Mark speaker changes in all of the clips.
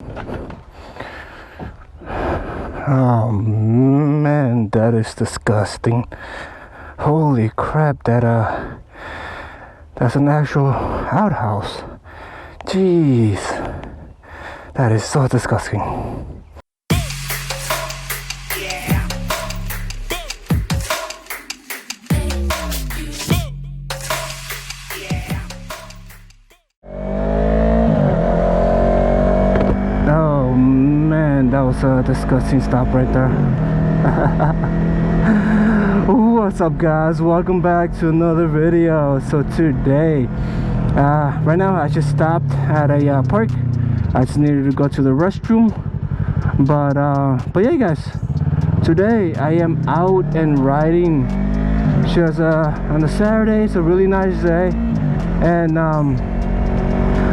Speaker 1: Oh man, that is disgusting. Holy crap, that's an actual outhouse. Jeez, that is so disgusting. Oh man, that was a disgusting stop right there. What's up guys, welcome back to another video. So today right now I just stopped at a park. I just needed to go to the restroom, but yeah guys, today I am out and riding. Just on a Saturday. It's a really nice day, and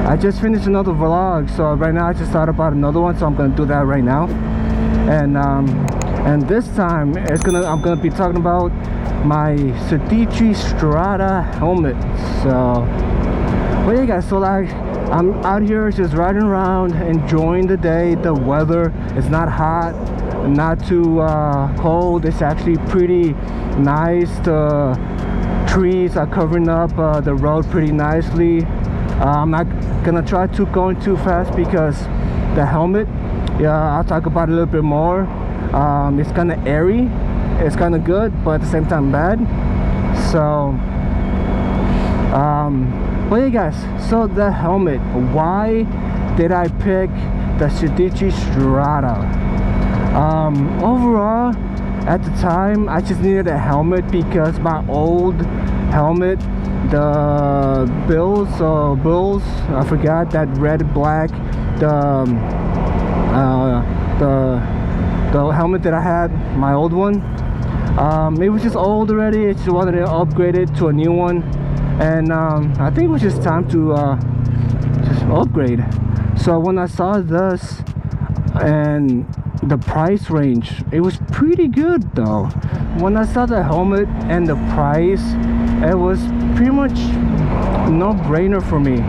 Speaker 1: I just finished another vlog, so right now I just thought about another one, so I'm gonna do that right now. And this time I'm gonna be talking about my Sedici Strada helmet. So but yeah guys, so like I'm out here just riding around, enjoying the day. The weather is not hot, not too cold. It's actually pretty nice. The trees are covering up the road pretty nicely. I'm not gonna try to go too fast because the helmet, yeah, I'll talk about it a little bit more. It's kind of airy, it's kind of good, but at the same time bad. So but yeah guys, so the helmet, why did I pick the Sedici Strada? Overall, at the time I just needed a helmet because my old helmet, the Bills, I forgot, that red black, the helmet that I had, my old one, it was just old already. I just wanted to upgrade it to a new one, and I think it was just time to just upgrade. So when I saw this and the price range, it was pretty good though. When I saw the helmet and the price, it was pretty much no-brainer for me,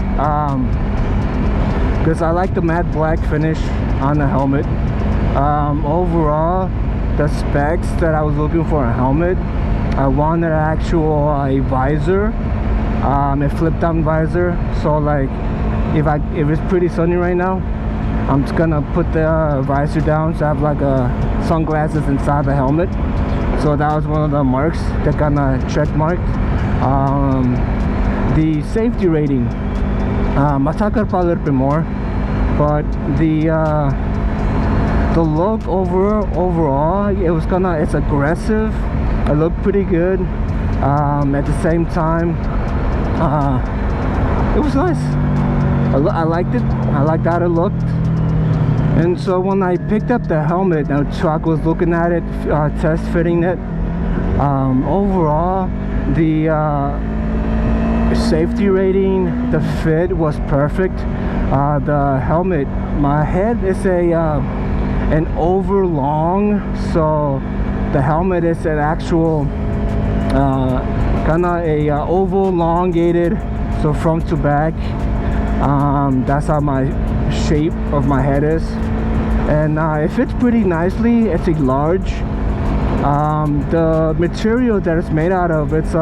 Speaker 1: because I like the matte black finish on the helmet. Overall, the specs that I was looking for a helmet, I wanted an actual a visor, a flip down visor. So like if it's pretty sunny right now, I'm just gonna put the visor down so I have like sunglasses inside the helmet. So that was one of the marks that got a check mark. The safety rating, I'll talk about a little bit more, but the look overall, it's aggressive. It looked pretty good. At the same time, it was nice. I liked it. I liked how it looked. And so when I picked up the helmet, the truck was looking at it, test fitting it. Overall, the safety rating, the fit was perfect. The helmet, my head is an overlong, so the helmet is an actual kind of a oval elongated, so front to back. That's how my shape of my head is, and it fits pretty nicely. It's a large. The material that it's made out of, it's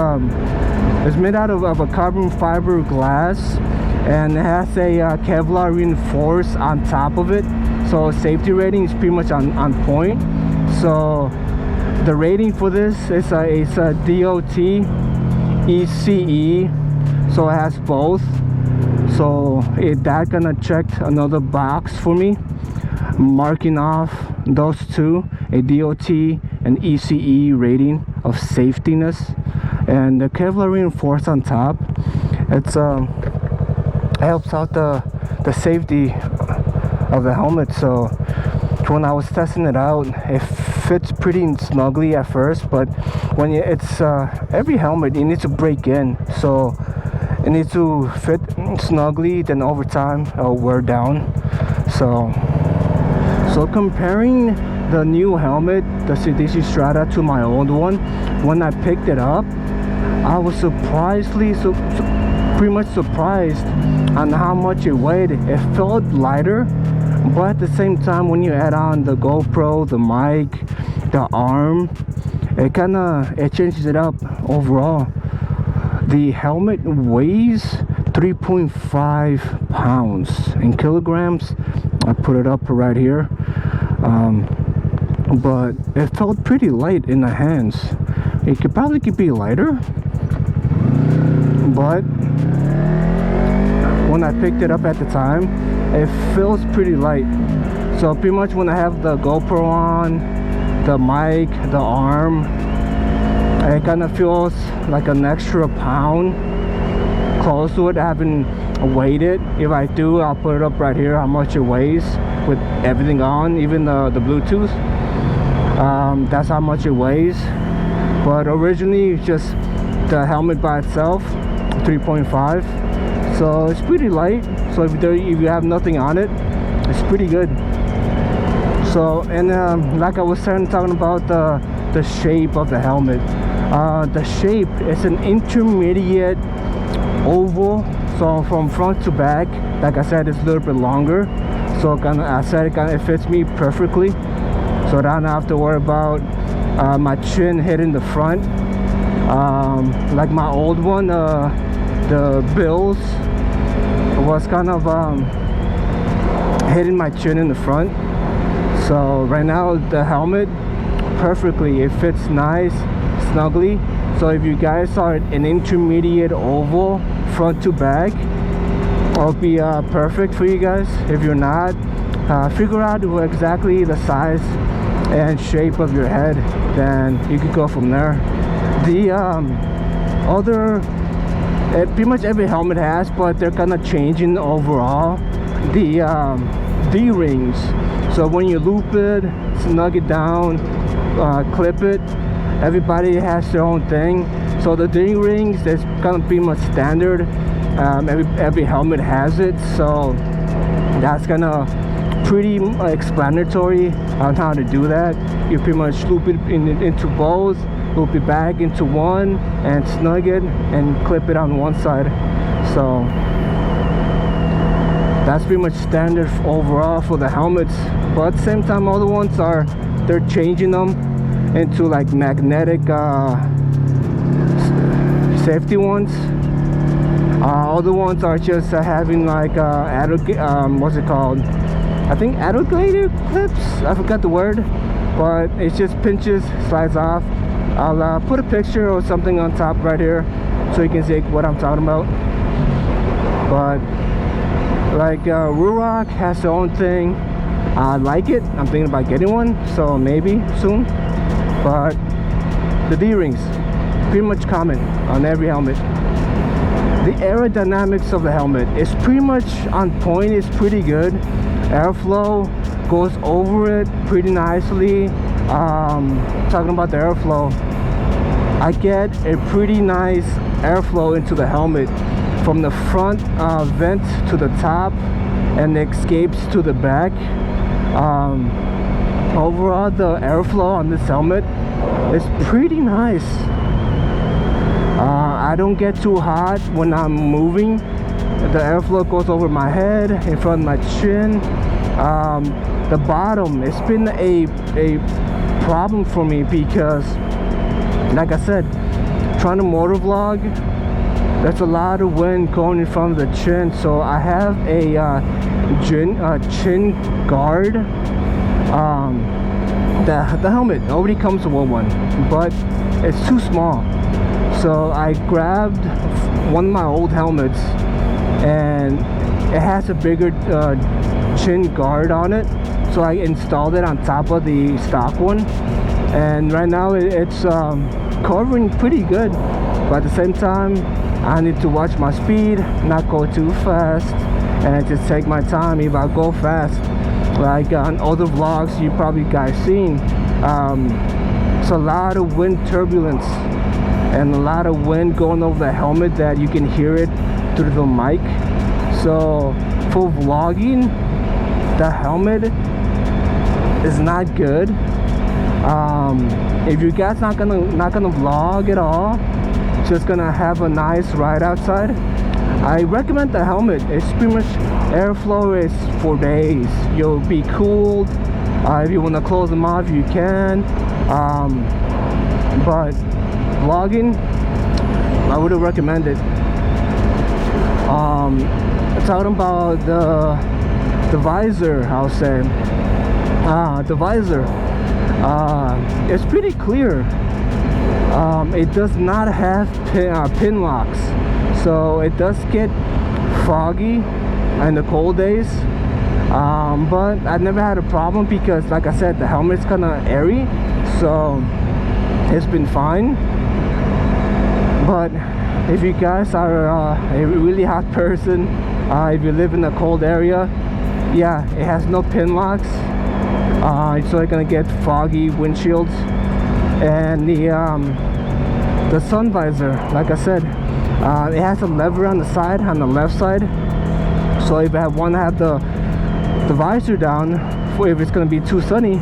Speaker 1: made out of a carbon fiber glass, and it has a Kevlar reinforced on top of it, so safety rating is pretty much on point. So the rating for this is it's a DOT ECE, so it has both. So that gonna check another box for me, marking off those two, a DOT and ECE rating of safetiness. And the Kevlar reinforced on top, it helps out the safety of the helmet. So when I was testing it out, it fits pretty snugly at first, but when it's every helmet, you need to break in, so it needs to fit snugly, then over time it'll wear down. So comparing the new helmet, the Sedici Strada, to my old one, when I picked it up, I was pretty much surprised on how much it weighed. It felt lighter, but at the same time, when you add on the GoPro, the mic, the arm, it changes it up overall. The helmet weighs 3.5 pounds in kilograms. I put it up right here, but it felt pretty light in the hands. It could be lighter, but when I picked it up at the time, it feels pretty light. So pretty much when I have the GoPro on, the mic, the arm, it kind of feels like an extra pound close to it. I haven't weighed it. If I do, I'll put it up right here how much it weighs with everything on, even the Bluetooth. That's how much it weighs. But originally just the helmet by itself, 3.5. So it's pretty light. So if you have nothing on it, it's pretty good. So, and like I was talking about the shape of the helmet. The shape is an intermediate oval. So from front to back, like I said, it's a little bit longer. So it fits me perfectly. So I don't have to worry about my chin hitting the front. Like my old one, the bills was kind of hitting my chin in the front. So right now the helmet perfectly, it fits nice, snugly. So if you guys are an intermediate oval front to back, it'll be perfect for you guys. If you're not, figure out exactly the size and shape of your head, then you could go from there. The pretty much every helmet has, but they're kind of changing overall, the D-rings. So when you loop it, snug it down, clip it, everybody has their own thing. So the D-rings, that's kind of pretty much standard. Every helmet has it, so that's kind of pretty explanatory on how to do that. You pretty much loop it into both, loop it back into one, and snug it and clip it on one side. So that's pretty much standard overall for the helmets. But at the same time, other ones they're changing them into like magnetic safety ones. Other ones are just having like what's it called? I think alligator clips. I forgot the word, but it just pinches, slides off. I'll put a picture or something on top right here so you can see what I'm talking about. But like Ruroc has their own thing. I like it. I'm thinking about getting one, so maybe soon. But the D-rings, pretty much common on every helmet. The aerodynamics of the helmet is pretty much on point. It's pretty good. Airflow goes over it pretty nicely. Talking about the airflow, I get a pretty nice airflow into the helmet from the front vent to the top and escapes to the back. Overall, the airflow on this helmet is pretty nice. I don't get too hot when I'm moving. The airflow goes over my head, in front of my chin. The bottom, it's been a problem for me because, like I said, trying to motovlog, there's a lot of wind going in front of the chin. So I have a chin guard. The helmet already comes with one, but it's too small. So I grabbed one of my old helmets and it has a bigger chin guard on it, so I installed it on top of the stock one, and right now it's covering pretty good. But at the same time, I need to watch my speed, not go too fast, and just take my time. If I go fast, like on other vlogs you probably guys seen, it's a lot of wind turbulence and a lot of wind going over the helmet that you can hear it through the mic. So for vlogging, the helmet is not good. If you guys not gonna vlog at all, just gonna have a nice ride outside, I recommend the helmet. It's pretty much airflow is for days. You'll be cooled. If you want to close them off, you can. But vlogging, I wouldn't recommend it. Talking about the visor, I'll say. The visor, it's pretty clear. It does not have pin locks, so it does get foggy in the cold days. But I've never had a problem because, like I said, the helmet's kind of airy, so it's been fine. But if you guys are a really hot person, if you live in a cold area, yeah, it has no pin locks, so you're gonna get foggy windshields. And the sun visor, like I said, it has a lever on the side, on the left side. So if I want to have the visor down, for if it's gonna be too sunny,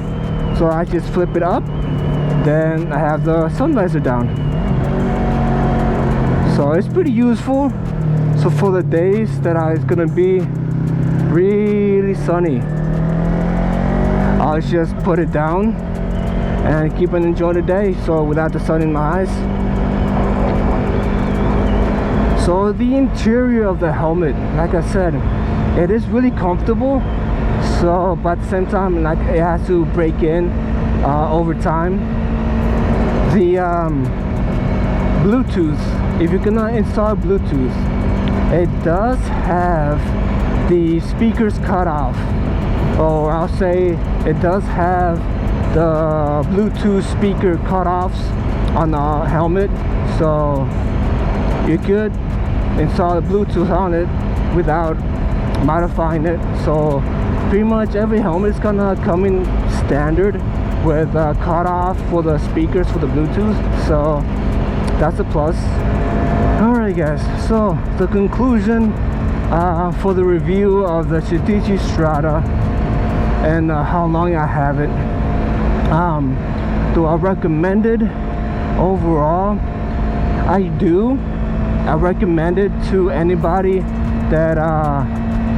Speaker 1: so I just flip it up, then I have the sun visor down. So it's pretty useful. So for the days that it's gonna be really sunny, I'll just put it down and keep and enjoy the day, so without the sun in my eyes. So the interior of the helmet, like I said, it is really comfortable. So but at the same time, like, it has to break in over time. The Bluetooth, if you're gonna install Bluetooth, it does have the speakers cut off, or I'll say it does have the Bluetooth speaker cutoffs on the helmet, so you could install the Bluetooth on it without modifying it. So pretty much every helmet is gonna come in standard with a cutoff for the speakers for the Bluetooth, so that's a plus. Alright guys, so the conclusion for the review of the Sedici Strada and how long I have it. Do I recommend it? Overall, I do. I recommend it to anybody that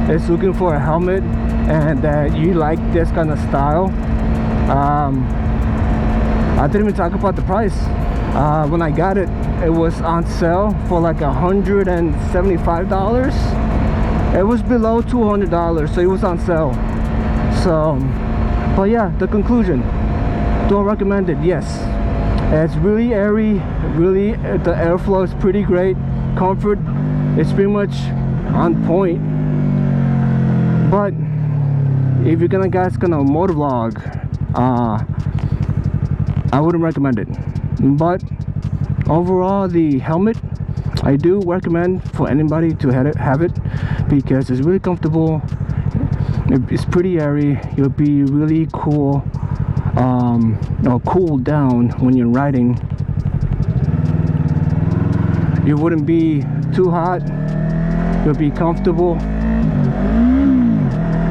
Speaker 1: is looking for a helmet and that you like this kind of style. I didn't even talk about the price. When I got it, it was on sale for like $175. It was below $200, so it was on sale. So, but yeah, the conclusion, do I recommend it? Yes. It's really airy, really, the airflow is pretty great. Comfort, it's pretty much on point. But if you're gonna motovlog, I wouldn't recommend it. But overall, the helmet, I do recommend for anybody to have it because it's really comfortable. It's pretty airy. You'll be really cool, cool down when you're riding. You wouldn't be too hot. You'll be comfortable,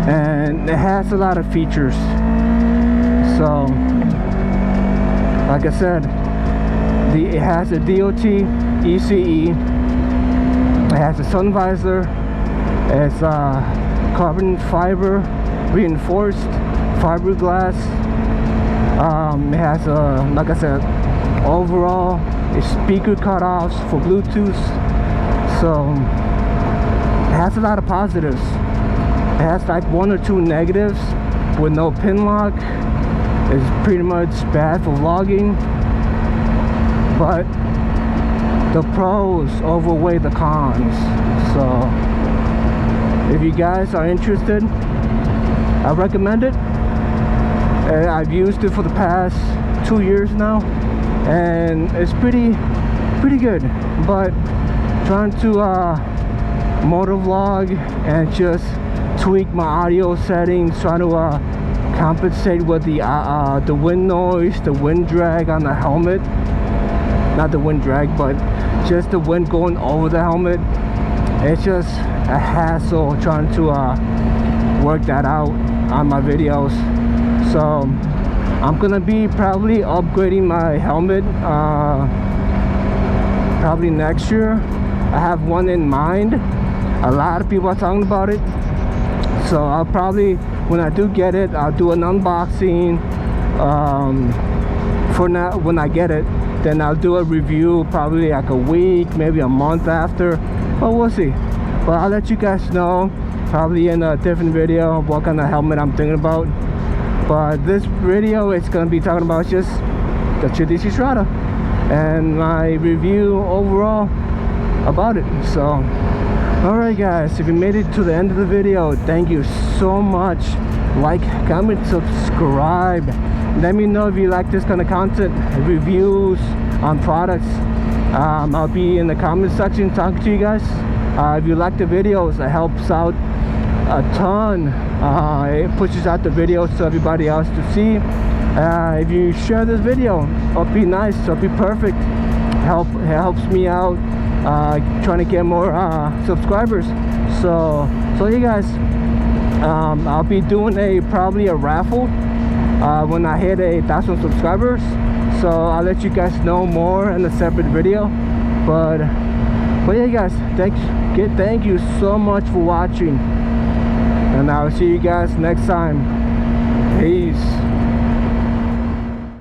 Speaker 1: and it has a lot of features. So, like I said, it has a DOT ECE. It has a sun visor. It's carbon fiber reinforced fiberglass. It has like I said, overall it's speaker cutoffs for Bluetooth. So it has a lot of positives. It has like 1 or 2 negatives with no pin lock. It's pretty much bad for vlogging, but the pros overweigh the cons. So if you guys are interested, I recommend it. I've used it for the past 2 years now, and it's pretty good. But trying to motovlog and just tweak my audio settings, trying to compensate with the wind noise, the wind drag on the helmet. Not the wind drag, but just the wind going over the helmet. It's just a hassle trying to work that out on my videos. So I'm gonna be probably upgrading my helmet probably next year. I have one in mind, A lot of people are talking about it, so I'll probably, when I do get it, I'll do an unboxing. For now, when I get it, then I'll do a review probably like a week, maybe a month after, but we'll see. But I'll let you guys know probably in a different video what kind of helmet I'm thinking about. But this video is going to be talking about just the Sedici Strada and my review overall about it. So alright guys, if you made it to the end of the video, thank you so much. Like, comment, subscribe. Let me know if you like this kind of content, reviews on products. I'll be in the comment section talking to you guys. If you like the videos, it helps out a ton. It pushes out the videos to everybody else to see. If you share this video, it'll be nice, it'll be perfect. It helps me out trying to get more subscribers. So you guys, I'll be doing probably a raffle when I hit 1,000 subscribers. So I'll let you guys know more in a separate video. But yeah guys, thank you so much for watching, and I'll see you guys next time. Peace.